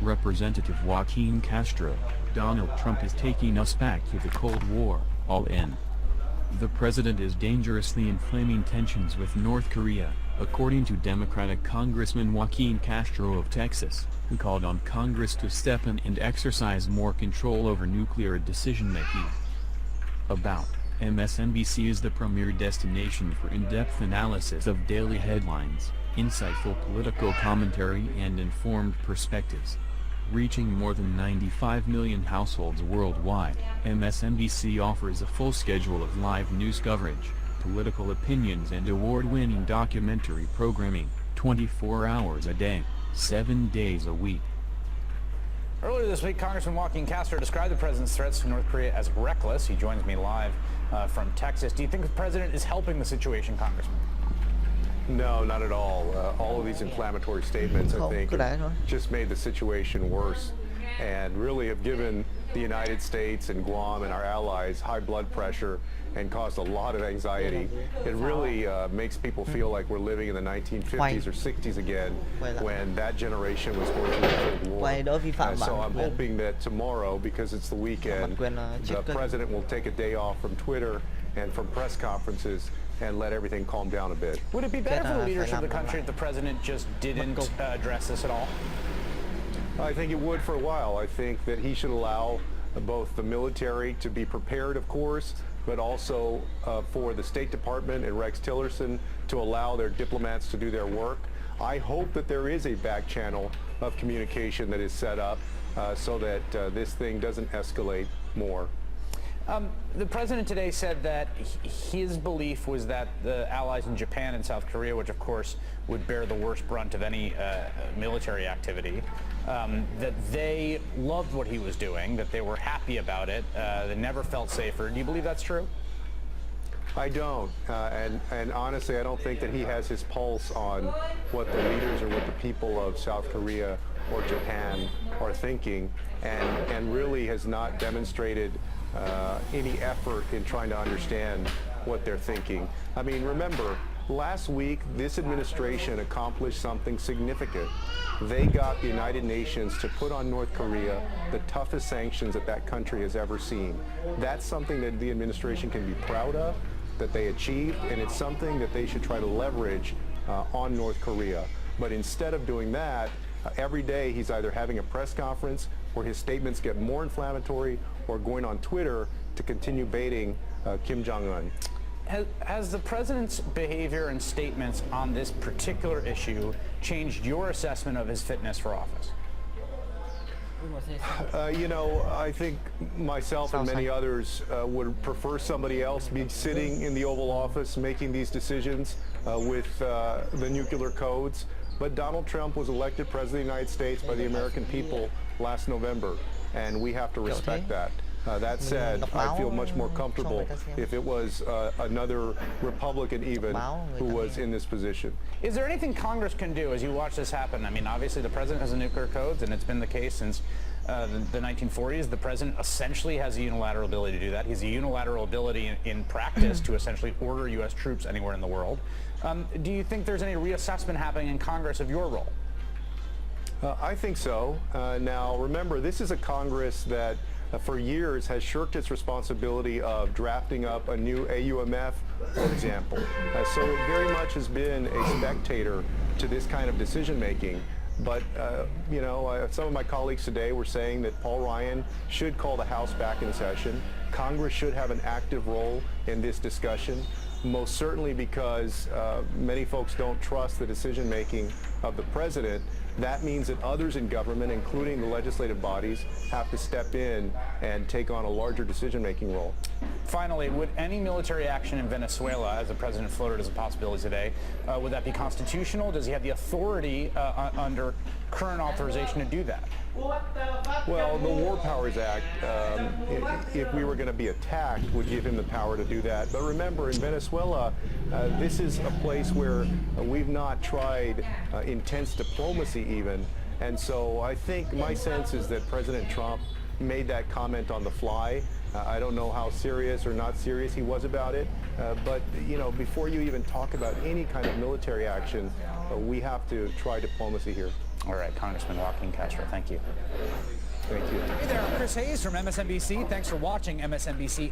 Representative Joaquin Castro, Donald Trump is taking us back to the Cold War, all in. The president is dangerously inflaming tensions with North Korea, according to Democratic Congressman Joaquin Castro of Texas, who called on Congress to step in and exercise more control over nuclear decision-making. About MSNBC is the premier destination for in-depth analysis of daily headlines, insightful political commentary and informed perspectives. Reaching more than 95 million households worldwide, MSNBC offers a full schedule of live news coverage, political opinions and award-winning documentary programming, 24 hours a day, 7 days a week. Earlier this week, Congressman Joaquin Castro described the president's threats to North Korea as reckless. He joins me live from Texas. Do you think the president is helping the situation, Congressman? No, not at all. All of these inflammatory statements, I think, have just made the situation worse and really have given the United States and Guam and our allies high blood pressure and caused a lot of anxiety. It really makes people feel like we're living in the 1950s or 60s again, when that generation was going through the Cold War. So I'm hoping that tomorrow, because it's the weekend, the president will take a day off from Twitter and from press conferences and let everything calm down a bit. Would it be better for the leadership of the country if the president just didn't address this at all? I think it would for a while. I think that he should allow both the military to be prepared, of course, but also for the State Department and Rex Tillerson to allow their diplomats to do their work. I hope that there is a back channel of communication that is set up so that this thing doesn't escalate more. The president today said that his belief was that the allies in Japan and South Korea, which of course would bear the worst brunt of any military activity, that they loved what he was doing, that they were happy about it, they never felt safer. Do you believe that's true? I don't, and honestly, I don't think that he has his pulse on what the leaders or what the people of South Korea or Japan are thinking, and really has not demonstrated any effort in trying to understand what they're thinking. I mean, remember, last week, this administration accomplished something significant. They got the United Nations to put on North Korea the toughest sanctions that that country has ever seen. That's something that the administration can be proud of, that they achieved, and it's something that they should try to leverage on North Korea. But instead of doing that, every day he's either having a press conference where his statements get more inflammatory or going on Twitter to continue baiting Kim Jong-un. Has the president's behavior and statements on this particular issue changed your assessment of his fitness for office? You know, I think myself and many others would prefer somebody else be sitting in the Oval Office making these decisions with the nuclear codes. But Donald Trump was elected President of the United States by the American people last November, and we have to respect that. That said, I feel much more comfortable if it was another Republican even who was in this position. Is there anything Congress can do as you watch this happen? I mean, obviously the president has the nuclear codes, and it's been the case since the 1940s. The president essentially has a unilateral ability to do that. He has a unilateral ability in practice to essentially order U.S. troops anywhere in the world. Do you think there's any reassessment happening in Congress of your role? I think so. Now, remember, this is a Congress that for years has shirked its responsibility of drafting up a new AUMF, for example. So it very much has been a spectator to this kind of decision-making. But, you know, some of my colleagues today were saying that Paul Ryan should call the House back in session. Congress should have an active role in this discussion, most certainly because many folks don't trust the decision-making of the president. That means that others in government, including the legislative bodies, have to step in and take on a larger decision-making role. Finally, would any military action in Venezuela, as the president floated as a possibility today, would that be constitutional? Does he have the authority under current authorization to do that? Well, the War Powers Act, if we were going to be attacked, would give him the power to do that. But remember, in Venezuela, this is a place where we've not tried intense diplomacy even. And so I think my sense is that President Trump made that comment on the fly. I don't know how serious or not serious he was about it. But, you know, before you even talk about any kind of military action, we have to try diplomacy here. All right, Congressman Joaquin Castro, thank you. Thank you. Hey there, I'm Chris Hayes from MSNBC. Thanks for watching MSNBC